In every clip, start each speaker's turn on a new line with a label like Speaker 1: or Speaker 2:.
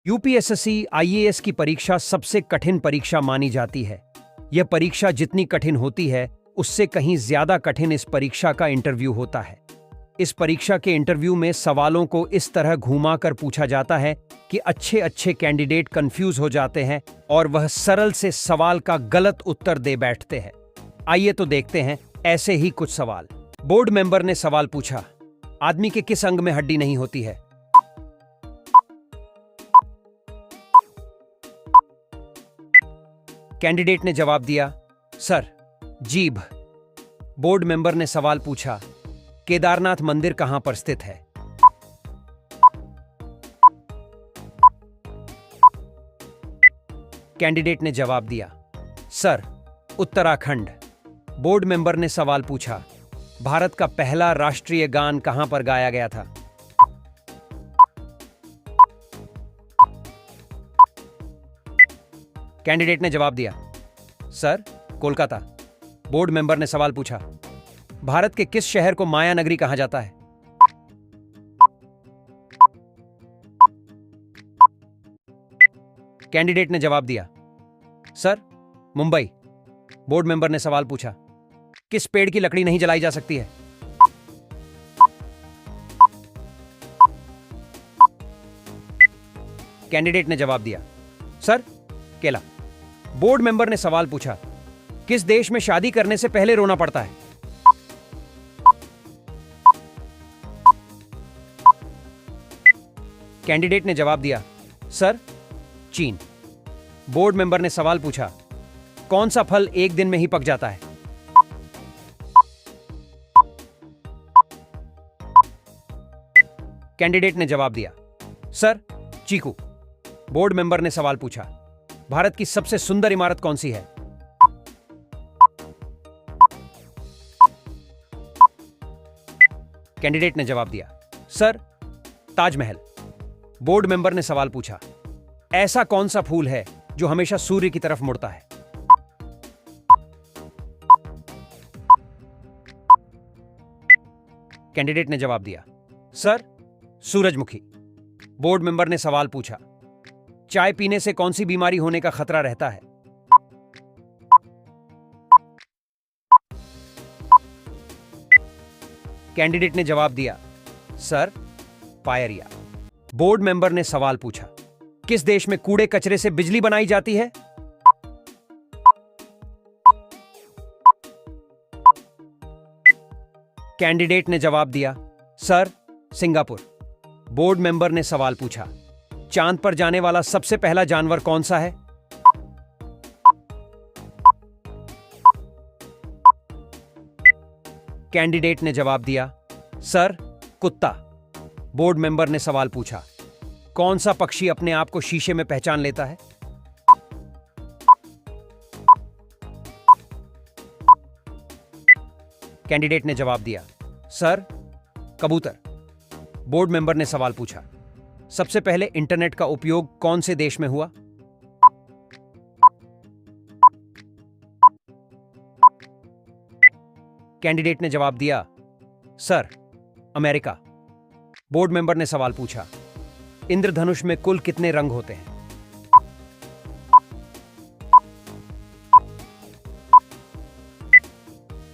Speaker 1: UPSC IAS की परीक्षा सबसे कठिन परीक्षा मानी जाती है। यह परीक्षा जितनी कठिन होती है, उससे कहीं ज्यादा कठिन इस परीक्षा का इंटरव्यू होता है। इस परीक्षा के इंटरव्यू में सवालों को इस तरह घुमाकर पूछा जाता है कि अच्छे कैंडिडेट कंफ्यूज हो जाते हैं और वह सरल से सवाल का गलत उत्तर दे बैठते हैं। आइए तो देखते हैं ऐसे ही कुछ सवाल। बोर्ड मेंबर ने सवाल पूछा, आदमी के किस अंग में हड्डी नहीं होती है? कैंडिडेट ने जवाब दिया, सर, जीभ। बोर्ड मेंबर ने सवाल पूछा, केदारनाथ मंदिर कहां पर स्थित है? कैंडिडेट ने जवाब दिया, सर, उत्तराखंड। बोर्ड मेंबर ने सवाल पूछा, भारत का पहला राष्ट्रीय गान कहां पर गाया गया था? कैंडिडेट ने जवाब दिया, सर, कोलकाता। बोर्ड मेंबर ने सवाल पूछा, भारत के किस शहर को माया नगरी कहा जाता है? कैंडिडेट ने जवाब दिया, सर, मुंबई। बोर्ड मेंबर ने सवाल पूछा, किस पेड़ की लकड़ी नहीं जलाई जा सकती है? कैंडिडेट ने जवाब दिया, सर, केला। बोर्ड मेंबर ने सवाल पूछा, किस देश में शादी करने से पहले रोना पड़ता है? कैंडिडेट ने जवाब दिया, सर, चीन। बोर्ड मेंबर ने सवाल पूछा, कौन सा फल एक दिन में ही पक जाता है? कैंडिडेट ने जवाब दिया, सर, चीकू। बोर्ड मेंबर ने सवाल पूछा, भारत की सबसे सुंदर इमारत कौन सी है? कैंडिडेट ने जवाब दिया, सर, ताजमहल। बोर्ड मेंबर ने सवाल पूछा, ऐसा कौन सा फूल है जो हमेशा सूर्य की तरफ मुड़ता है? कैंडिडेट ने जवाब दिया, सर, सूरजमुखी। बोर्ड मेंबर ने सवाल पूछा, चाय पीने से कौन सी बीमारी होने का खतरा रहता है? कैंडिडेट ने जवाब दिया, सर, फायरिया। बोर्ड मेंबर ने सवाल पूछा, किस देश में कूड़े कचरे से बिजली बनाई जाती है? कैंडिडेट ने जवाब दिया, सर, सिंगापुर। बोर्ड मेंबर ने सवाल पूछा, चांद पर जाने वाला सबसे पहला जानवर कौन सा है? कैंडिडेट ने जवाब दिया, सर, कुत्ता। बोर्ड मेंबर ने सवाल पूछा, कौन सा पक्षी अपने आप को शीशे में पहचान लेता है? कैंडिडेट ने जवाब दिया, सर, कबूतर। बोर्ड मेंबर ने सवाल पूछा, सबसे पहले इंटरनेट का उपयोग कौन से देश में हुआ? कैंडिडेट ने जवाब दिया, सर, अमेरिका। बोर्ड मेंबर ने सवाल पूछा, इंद्रधनुष में कुल कितने रंग होते हैं?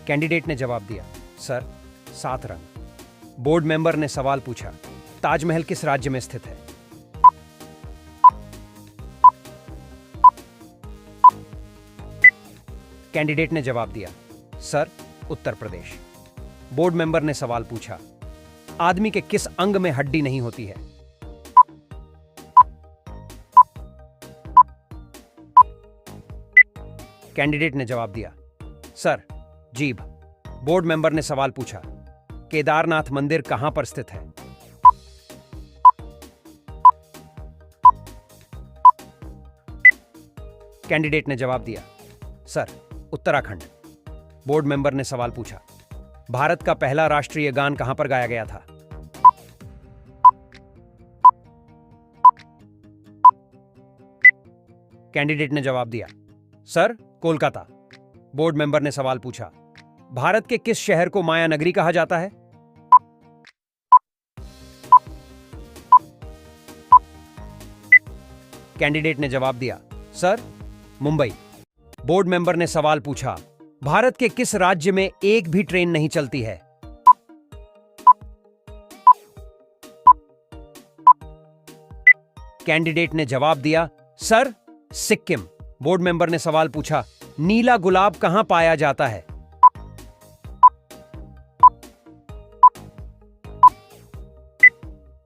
Speaker 1: कैंडिडेट ने जवाब दिया, सर, 7 रंग। बोर्ड मेंबर ने सवाल पूछा, ताजमहल किस राज्य में स्थित है? कैंडिडेट ने जवाब दिया, sir, Uttar Pradesh. Board member ने सवाल पूछा, आदमी के किस अंग में हड्डी नहीं होती है? कैंडिडेट ने जवाब दिया, सर, जीभ। बोर्ड मेंबर ने सवाल पूछा, केदारनाथ मंदिर कहां पर स्थित है? कैंडिडेट ने जवाब दिया, सर, उत्तराखंड। बोर्ड मेंबर ने सवाल पूछा, भारत का पहला राष्ट्रीय गान कहां पर गाया गया था? कैंडिडेट ने जवाब दिया, सर, कोलकाता। बोर्ड मेंबर ने सवाल पूछा, भारत के किस शहर को माया नगरी कहा जाता है? कैंडिडेट ने जवाब दिया, सर, मुंबई। बोर्ड मेंबर ने सवाल पूछा, भारत के किस राज्य में एक भी ट्रेन नहीं चलती है? कैंडिडेट ने जवाब दिया, सर, सिक्किम। बोर्ड मेंबर ने सवाल पूछा, नीला गुलाब कहां पाया जाता है?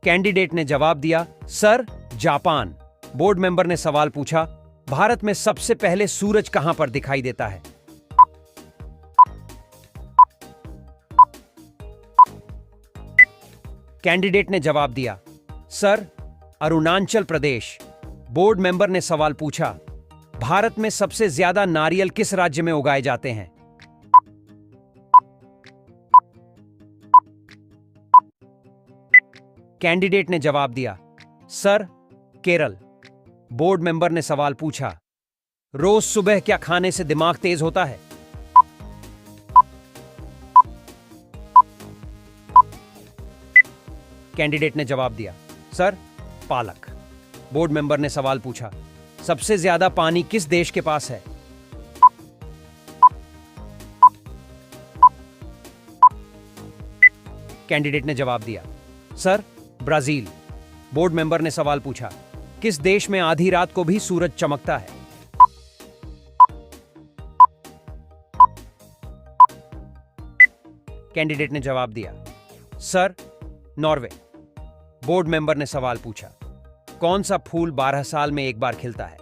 Speaker 1: कैंडिडेट ने जवाब दिया, सर, जापान। बोर्ड मेंबर ने सवाल पूछा, भारत में सबसे पहले सूरज कहां पर दिखाई देता है? कैंडिडेट ने जवाब दिया, sir, Arunachal Pradesh. Board member ने सवाल पूछा, भारत में सबसे ज्यादा नारियल किस राज्य में उगाए जाते हैं? कैंडिडेट ने जवाब दिया, सर, केरल। बोर्ड मेंबर ने सवाल पूछा, रोज सुबह क्या खाने से दिमाग तेज होता है? कैंडिडेट ने जवाब दिया, सर, पालक। बोर्ड मेंबर ने सवाल पूछा, सबसे ज्यादा पानी किस देश के पास है? कैंडिडेट ने जवाब दिया, सर, ब्राजील। बोर्ड मेंबर ने सवाल पूछा, किस देश में आधी रात को भी सूरज चमकता है? कैंडिडेट ने जवाब दिया, सर, नॉर्वे। बोर्ड मेंबर ने सवाल पूछा, कौन सा फूल 12 साल में एक बार खिलता है?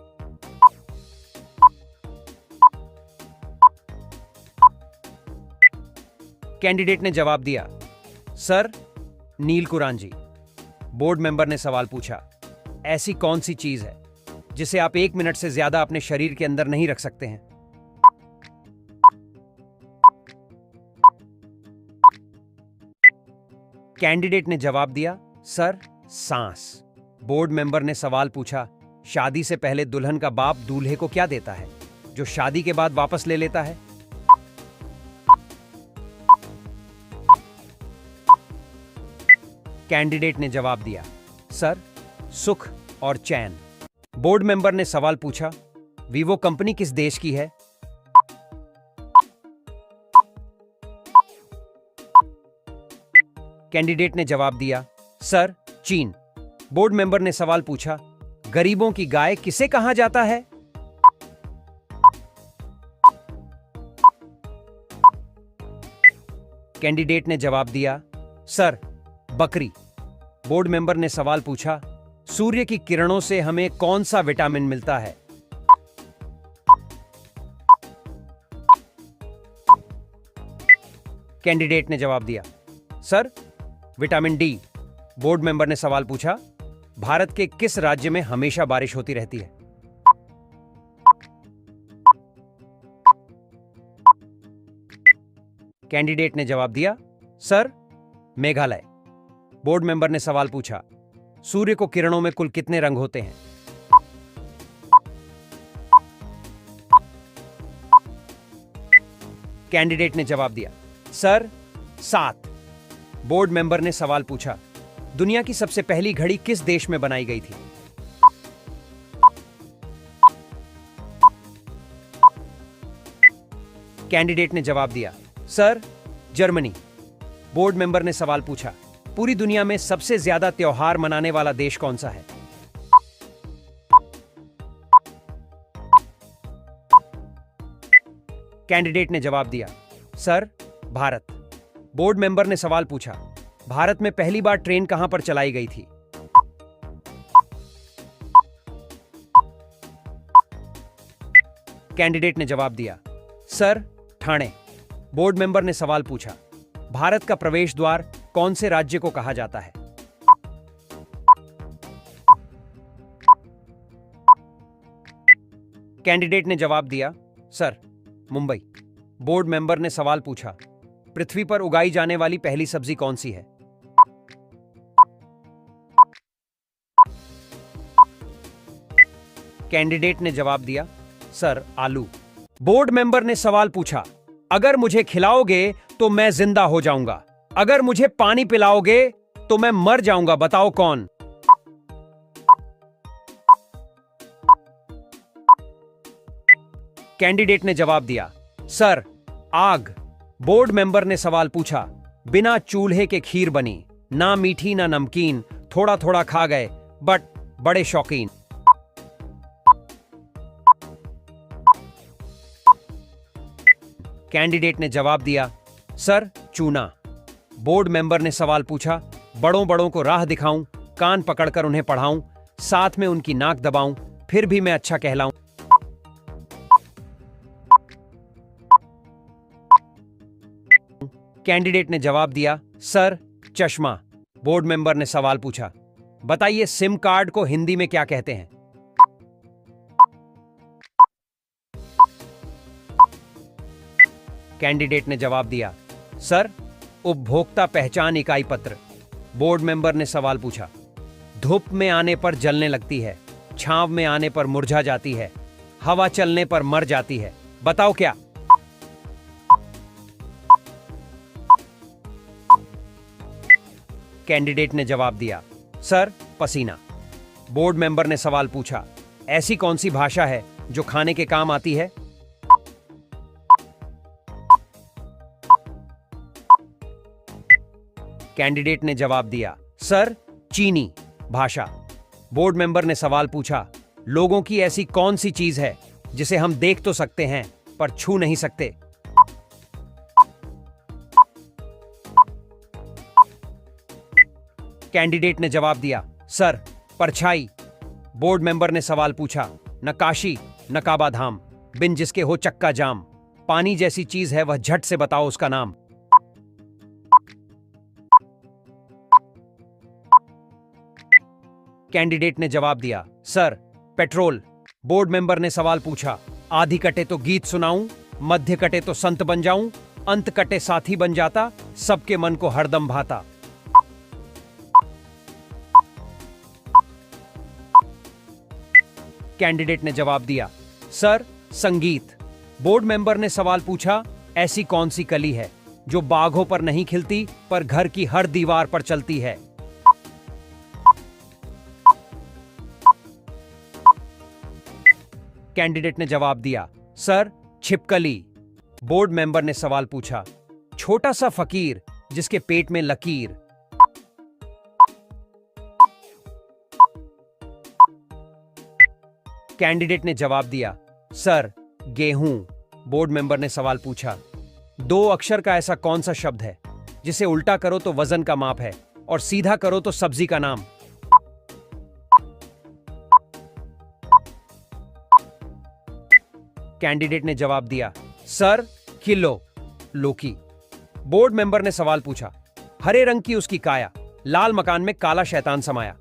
Speaker 1: कैंडिडेट ने जवाब दिया, सर, नीलकुरांजी। बोर्ड मेंबर ने सवाल पूछा, ऐसी कौन सी चीज है जिसे आप 1 मिनट से ज्यादा अपने शरीर के अंदर नहीं रख सकते हैं? कैंडिडेट ने जवाब दिया, सर, सांस। बोर्ड मेंबर ने सवाल पूछा, शादी से पहले दुल्हन का बाप दूल्हे को क्या देता है जो शादी के बाद वापस ले लेता है? कैंडिडेट ने जवाब दिया, सर, सुख और चैन। बोर्ड मेंबर ने सवाल पूछा, वीवो कंपनी किस देश की है? कैंडिडेट ने जवाब दिया, सर, चीन। बोर्ड मेंबर ने सवाल पूछा, गरीबों की गाय किसे कहा जाता है? कैंडिडेट ने जवाब दिया, सर, बकरी। बोर्ड मेंबर ने सवाल पूछा, सूर्य की किरणों से हमें कौन सा विटामिन मिलता है? कैंडिडेट ने जवाब दिया, sir, vitamin D. Board member ने सवाल पूछा, भारत के किस राज्य में हमेशा बारिश होती रहती है? कैंडिडेट ने जवाब दिया, सर, मेघालय। बोर्ड मेंबर ने सवाल पूछा, सूर्य को किरणों में कुल कितने रंग होते हैं? कैंडिडेट ने जवाब दिया, सर, 7। बोर्ड मेंबर ने सवाल पूछा, दुनिया की सबसे पहली घड़ी किस देश में बनाई गई थी? कैंडिडेट ने जवाब दिया, सर, जर्मनी। बोर्ड मेंबर ने सवाल पूछा, पूरी दुनिया में सबसे ज्यादा त्योहार मनाने वाला देश कौन सा है? कैंडिडेट ने जवाब दिया, सर, भारत। बोर्ड मेंबर ने सवाल पूछा, भारत में पहली बार ट्रेन कहां पर चलाई गई थी? कैंडिडेट ने जवाब दिया, सर, ठाणे। बोर्ड मेंबर ने सवाल पूछा, भारत का प्रवेश द्वार कौन से राज्य को कहा जाता है? कैंडिडेट ने जवाब दिया, सर, मुंबई। बोर्ड मेंबर ने सवाल पूछा, पृथ्वी पर उगाई जाने वाली पहली सब्जी कौन सी है? कैंडिडेट ने जवाब दिया, सर, आलू। बोर्ड मेंबर ने सवाल पूछा, अगर मुझे खिलाओगे तो मैं जिंदा हो जाऊंगा, अगर मुझे पानी पिलाओगे तो मैं मर जाऊंगा, बताओ कौन? कैंडिडेट ने जवाब दिया, सर, आग। बोर्ड मेंबर ने सवाल पूछा, बिना चूल्हे के खीर बनी, ना मीठी ना नमकीन, थोड़ा थोड़ा खा गए, बट बड़े शौकीन। कैंडिडेट ने जवाब दिया, सर, चूना। बोर्ड मेंबर ने सवाल पूछा, बड़ों बड़ों को राह दिखाऊं, कान पकड़कर उन्हें पढ़ाऊं, साथ में उनकी नाक दबाऊं, फिर भी मैं अच्छा कहलाऊं। कैंडिडेट ने जवाब दिया, सर, चश्मा। बोर्ड मेंबर ने सवाल पूछा, बताइए सिम कार्ड को हिंदी में क्या कहते हैं? कैंडिडेट ने जवाब दिया, सर, उपभोक्ता पहचान इकाई पत्र। बोर्ड मेंबर ने सवाल पूछा, धूप में आने पर जलने लगती है, छांव में आने पर मुरझा जाती है, हवा चलने पर मर जाती है, बताओ क्या? कैंडिडेट ने जवाब दिया, सर, पसीना। बोर्ड मेंबर ने सवाल पूछा, ऐसी कौन सी भाषा है जो खाने के काम आती है? कैंडिडेट ने जवाब दिया, सर, चीनी भाषा। बोर्ड मेंबर ने सवाल पूछा, लोगों की ऐसी कौन सी चीज है जिसे हम देख तो सकते हैं पर छू नहीं सकते? कैंडिडेट ने जवाब दिया, सर, परछाई। बोर्ड मेंबर ने सवाल पूछा, न काशी न काबा धाम, बिन जिसके हो चक्का जाम, पानी जैसी चीज है वह, झट से बताओ उसका नाम। कैंडिडेट ने जवाब दिया, सर, पेट्रोल। बोर्ड मेंबर ने सवाल पूछा, आधी कटे तो गीत सुनाऊं, मध्य कटे तो संत बन जाऊं, अंत कटे साथी बन जाता, सबके मन को हरदम भाता। कैंडिडेट ने जवाब दिया, सर, संगीत। बोर्ड मेंबर ने सवाल पूछा, ऐसी कौन सी कली है जो बाघों पर नहीं खिलती पर घर की हर दीवार पर चलती है? कैंडिडेट ने जवाब दिया, सर, छिपकली। बोर्ड मेंबर ने सवाल पूछा, छोटा सा फकीर जिसके पेट में लकीर। कैंडिडेट ने जवाब दिया, सर, गेहूं। बोर्ड मेंबर ने सवाल पूछा, दो अक्षर का ऐसा कौन सा शब्द है जिसे उल्टा करो तो वजन का माप है और सीधा करो तो सब्जी का नाम? कैंडिडेट ने जवाब दिया, सर, किलो लौकी। बोर्ड मेंबर ने सवाल पूछा, हरे रंग की उसकी काया, लाल मकान में काला शैतान समाया।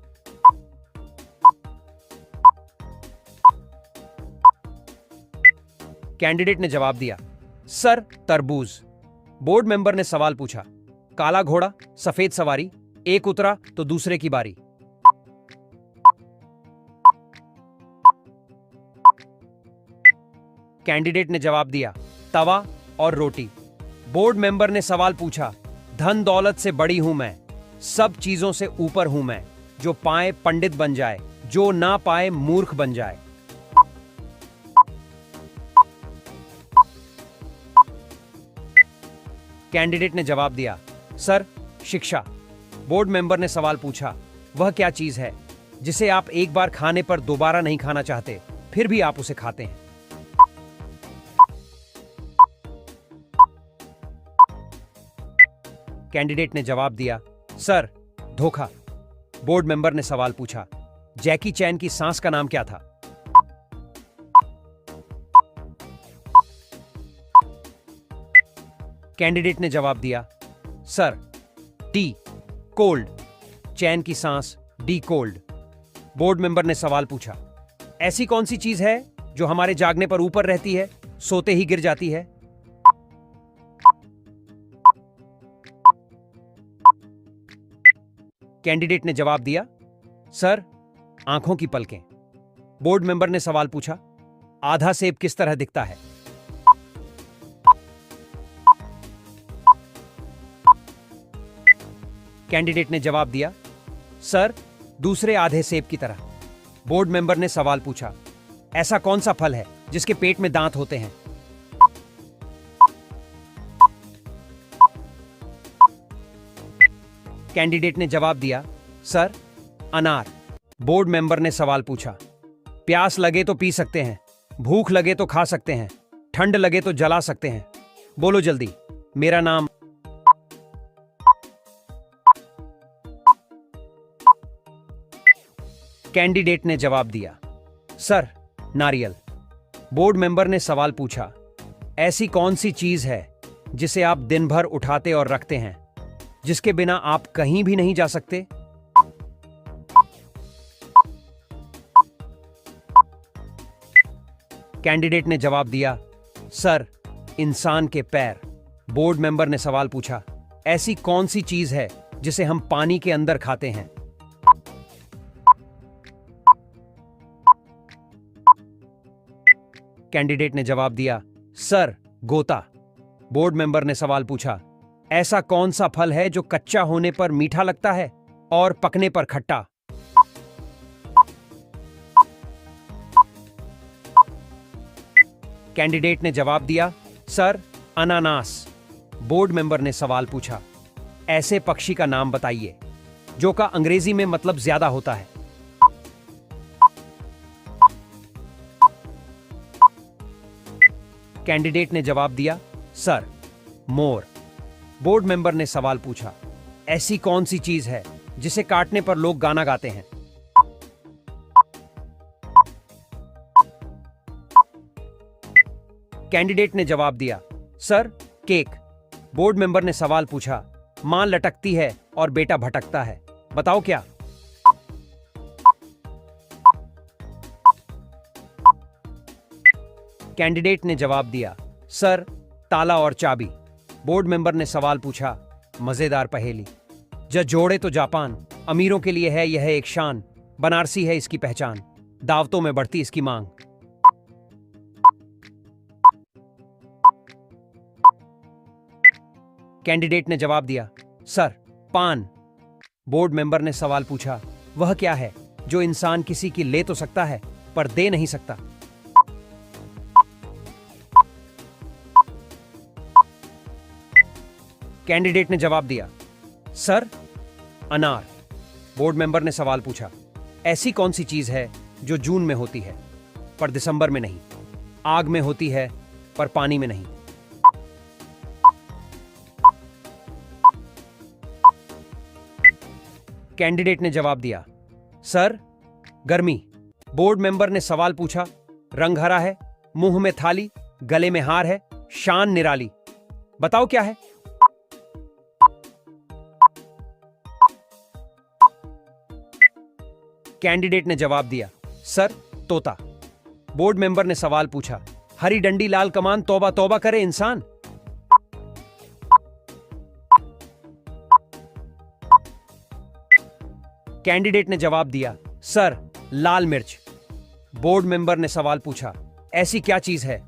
Speaker 1: कैंडिडेट ने जवाब दिया, सर, तरबूज। बोर्ड मेंबर ने सवाल पूछा, काला घोड़ा सफेद सवारी, एक उतरा तो दूसरे की बारी। कैंडिडेट ने जवाब दिया, तवा और रोटी। बोर्ड मेंबर ने सवाल पूछा, धन दौलत से बड़ी हूं मैं, सब चीजों से ऊपर हूं मैं, जो पाए पंडित बन जाए, जो ना पाए मूर्ख बन जाए। कैंडिडेट ने जवाब दिया, सर, शिक्षा। बोर्ड मेंबर ने सवाल पूछा, वह क्या चीज है जिसे आप एक बार खाने पर दोबारा नहीं खाना चाहते फिर भी आप उसे खाते हैं? कैंडिडेट ने जवाब दिया, सर, धोखा। बोर्ड मेंबर ने सवाल पूछा, जैकी चैन की सांस का नाम क्या था? कैंडिडेट ने जवाब दिया, सर, टी कोल्ड। चैन की सांस डी कोल्ड। बोर्ड मेंबर ने सवाल पूछा, ऐसी कौन सी चीज है जो हमारे जागने पर ऊपर रहती है, सोते ही गिर जाती है? कैंडिडेट ने जवाब दिया, सर, आंखों की पलकें। बोर्ड मेंबर ने सवाल पूछा, आधा सेब किस तरह दिखता है? कैंडिडेट ने जवाब दिया, सर, दूसरे आधे सेब की तरह। बोर्ड मेंबर ने सवाल पूछा, ऐसा कौन सा फल है जिसके पेट में दांत होते हैं? कैंडिडेट ने जवाब दिया, सर, अनार। बोर्ड मेंबर ने सवाल पूछा, प्यास लगे तो पी सकते हैं, भूख लगे तो खा सकते हैं, ठंड लगे तो जला सकते हैं, बोलो जल्दी। मेरा नाम। कैंडिडेट ने जवाब दिया, सर, नारियल। बोर्ड मेंबर ने सवाल पूछा, ऐसी कौन सी चीज है जिसे आप दिन भर उठाते और रखते हैं, जिसके बिना आप कहीं भी नहीं जा सकते? कैंडिडेट ने जवाब दिया, सर, इंसान के पैर। बोर्ड मेंबर ने सवाल पूछा, ऐसी कौन सी चीज है जिसे हम पानी के अंदर खाते हैं? कैंडिडेट ने जवाब दिया, सर, गोता। बोर्ड मेंबर ने सवाल पूछा, ऐसा कौन सा फल है जो कच्चा होने पर मीठा लगता है और पकने पर खट्टा? कैंडिडेट ने जवाब दिया, सर, अनानास। बोर्ड मेंबर ने सवाल पूछा, ऐसे पक्षी का नाम बताइए जो का अंग्रेजी में मतलब ज्यादा होता है? कैंडिडेट ने जवाब दिया, सर, मोर। बोर्ड मेंबर ने सवाल पूछा, ऐसी कौन सी चीज है जिसे काटने पर लोग गाना गाते हैं? कैंडिडेट ने जवाब दिया, सर, केक। बोर्ड मेंबर ने सवाल पूछा, मां लटकती है और बेटा भटकता है, बताओ क्या? कैंडिडेट ने जवाब दिया, सर, ताला और चाबी। बोर्ड मेंबर ने सवाल पूछा, मजेदार पहेली। जो जोड़े तो जापान, अमीरों के लिए है यह एक शान, बनारसी है इसकी पहचान, दावतों में बढ़ती इसकी मांग। कैंडिडेट ने जवाब दिया, सर, पान। बोर्ड मेंबर ने सवाल पूछा, वह क्या है जो इंसान किसी की ले तो सकता है पर दे नहीं सकता? कैंडिडेट ने जवाब दिया, सर, अनार। बोर्ड मेंबर ने सवाल पूछा, ऐसी कौन सी चीज है जो जून में होती है पर दिसंबर में नहीं, आग में होती है पर पानी में नहीं? कैंडिडेट ने जवाब दिया, सर, गर्मी। बोर्ड मेंबर ने सवाल पूछा, रंग हरा है, मुंह में थाली, गले में हार है, शान निराली, बताओ क्या है? कैंडिडेट ने जवाब दिया, सर, तोता। बोर्ड मेंबर ने सवाल पूछा, हरी डंडी लाल कमान, तौबा तौबा करे इंसान। कैंडिडेट ने जवाब दिया, सर, लाल मिर्च। बोर्ड मेंबर ने सवाल पूछा, ऐसी क्या चीज है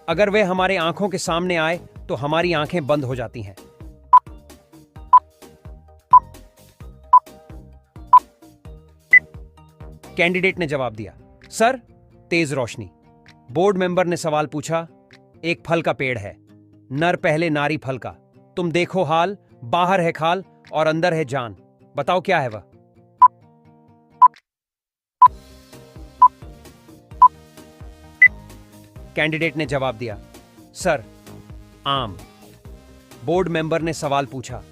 Speaker 1: अगर वह हमारे आंखों के सामने आए तो हमारी आंखें बंद हो जाती हैं? कैंडिडेट ने जवाब दिया, सर, तेज रोशनी। बोर्ड मेंबर ने सवाल पूछा, एक फल का पेड़ है, नर पहले नारी फल का, तुम देखो हाल, बाहर है खाल और अंदर है जान, बताओ क्या है वह? कैंडिडेट ने जवाब दिया, सर, आम। बोर्ड मेंबर ने सवाल पूछा,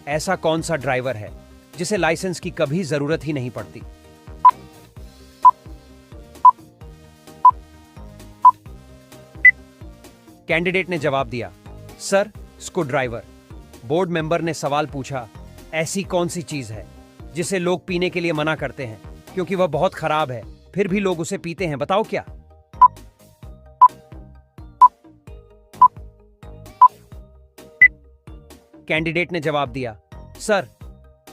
Speaker 1: ऐसा कौन सा ड्राइवर है जिसे लाइसेंस की कभी जरूरत ही नहीं पड़ती? कैंडिडेट ने जवाब दिया, sir, screw driver. Board member ने सवाल पूछा, ऐसी कौन सी चीज है जिसे लोग पीने के लिए मना करते हैं क्योंकि वह बहुत खराब है, फिर भी लोग उसे पीते हैं, बताओ क्या? कैंडिडेट ने जवाब दिया, सर,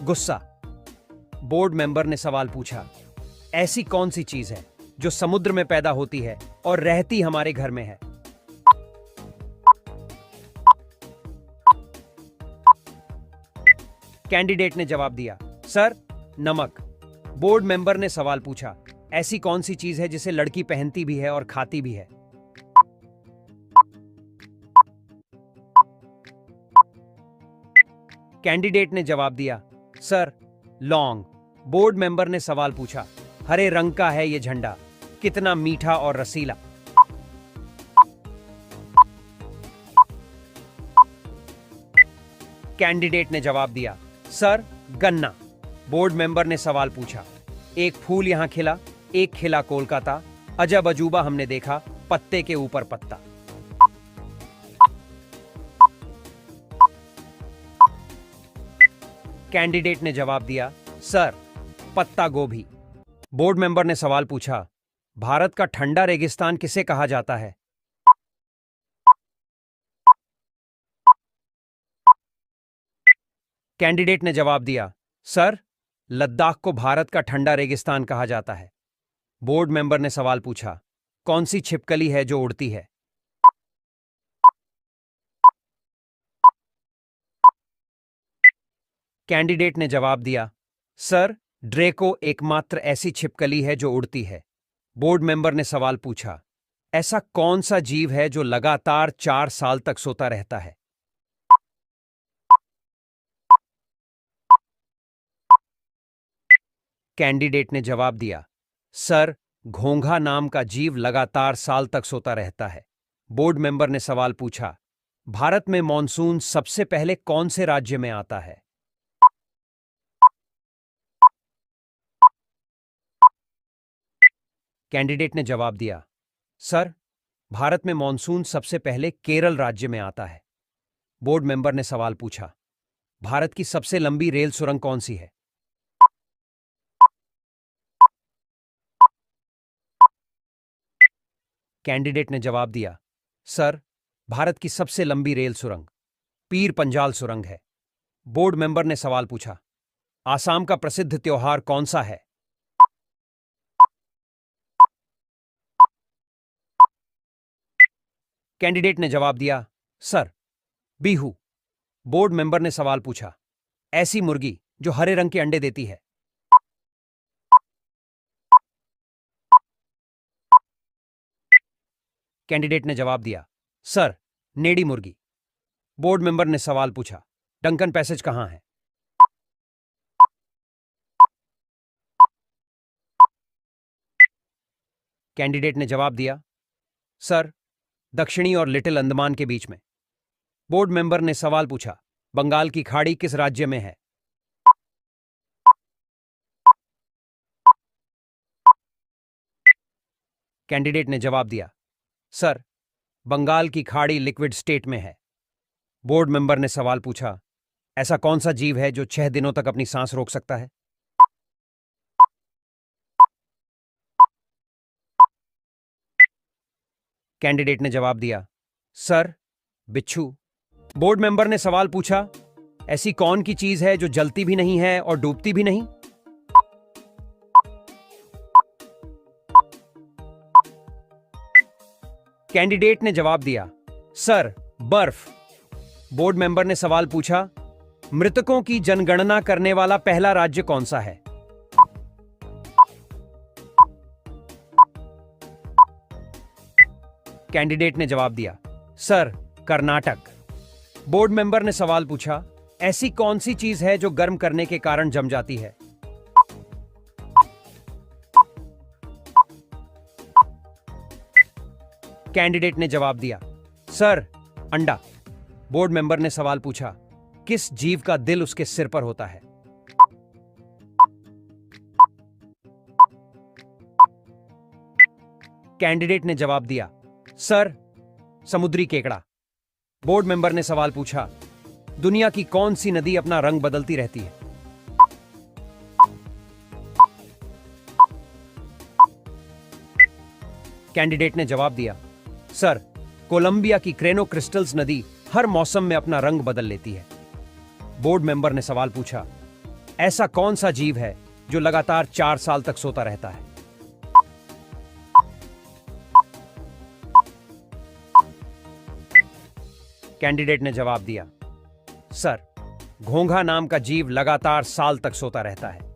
Speaker 1: गुस्सा। बोर्ड मेंबर ने सवाल पूछा, ऐसी कौन सी चीज है जो समुद्र में पैदा होती है और रहती हमारे घर में है? कैंडिडेट ने जवाब दिया, सर, नमक। बोर्ड मेंबर ने सवाल पूछा, ऐसी कौन सी चीज है जिसे लड़की पहनती भी है और खाती भी है? कैंडिडेट ने जवाब दिया, सर, लौंग। बोर्ड मेंबर ने सवाल पूछा, हरे रंग का है यह झंडा, कितना मीठा और रसीला। कैंडिडेट ने जवाब दिया, सर, गन्ना। बोर्ड मेंबर ने सवाल पूछा, एक फूल यहां खिला, एक खिला कोलकाता, अजब अजूबा हमने देखा, पत्ते के ऊपर पत्ता। कैंडिडेट ने जवाब दिया, सर, पत्ता गोभी। बोर्ड मेंबर ने सवाल पूछा, भारत का ठंडा रेगिस्तान किसे कहा जाता है? कैंडिडेट ने जवाब दिया, सर, लद्दाख को भारत का ठंडा रेगिस्तान कहा जाता है। बोर्ड मेंबर ने सवाल पूछा, कौन सी छिपकली है जो उड़ती है? कैंडिडेट ने जवाब दिया, सर, ड्रेको एकमात्र ऐसी छिपकली है जो उड़ती है। बोर्ड मेंबर ने सवाल पूछा, ऐसा कौन सा जीव है जो लगातार 4 साल तक सोता रहता है? कैंडिडेट ने जवाब दिया, सर, घोंघा नाम का जीव लगातार साल तक सोता रहता है। बोर्ड मेंबर ने सवाल पूछा, भारत में मॉनसून सबसे पहले कौन से राज्य में आता है? कैंडिडेट ने जवाब दिया, सर, भारत में मॉनसून सबसे पहले केरल राज्य में आता है। बोर्ड मेंबर ने सवाल पूछा, भारत की सबसे लंबी रेल सुरंग कौन सी है? कैंडिडेट ने जवाब दिया, सर, भारत की सबसे लंबी रेल सुरंग पीर पंजाल सुरंग है। बोर्ड मेंबर ने सवाल पूछा, आसाम का प्रसिद्ध त्योहार कौन सा है? कैंडिडेट ने जवाब दिया, सर, बीहू। बोर्ड मेंबर ने सवाल पूछा, ऐसी मुर्गी जो हरे रंग के अंडे देती है? कैंडिडेट ने जवाब दिया, सर, नेडी मुर्गी। बोर्ड मेंबर ने सवाल पूछा, डंकन पैसेज कहां है? कैंडिडेट ने जवाब दिया, सर, दक्षिणी और लिटिल अंडमान के बीच में। बोर्ड मेंबर ने सवाल पूछा, बंगाल की खाड़ी किस राज्य में है? कैंडिडेट ने जवाब दिया, सर, बंगाल की खाड़ी लिक्विड स्टेट में है। बोर्ड मेंबर ने सवाल पूछा, ऐसा कौन सा जीव है जो 6 दिनों तक अपनी सांस रोक सकता है? कैंडिडेट ने जवाब दिया, सर, बिच्छू। बोर्ड मेंबर ने सवाल पूछा, ऐसी कौन की चीज है जो जलती भी नहीं है और डूबती भी नहीं? कैंडिडेट ने जवाब दिया, सर, बर्फ। बोर्ड मेंबर ने सवाल पूछा, मृतकों की जनगणना करने वाला पहला राज्य कौन सा है? कैंडिडेट ने जवाब दिया, सर, कर्नाटक। बोर्ड मेंबर ने सवाल पूछा, ऐसी कौन सी चीज है जो गर्म करने के कारण जम जाती है? कैंडिडेट ने जवाब दिया, सर, अंडा। बोर्ड मेंबर ने सवाल पूछा, किस जीव का दिल उसके सिर पर होता है? कैंडिडेट ने जवाब दिया, सर, समुद्री केकड़ा। बोर्ड मेंबर ने सवाल पूछा, दुनिया की कौन सी नदी अपना रंग बदलती रहती है? कैंडिडेट ने जवाब दिया, सर, कोलंबिया की क्रेनो क्रिस्टल्स नदी हर मौसम में अपना रंग बदल लेती है। बोर्ड मेंबर ने सवाल पूछा, ऐसा कौन सा जीव है जो लगातार 4 साल तक सोता रहता है? कैंडिडेट ने जवाब दिया, सर, घोंघा नाम का जीव लगातार साल तक सोता रहता है।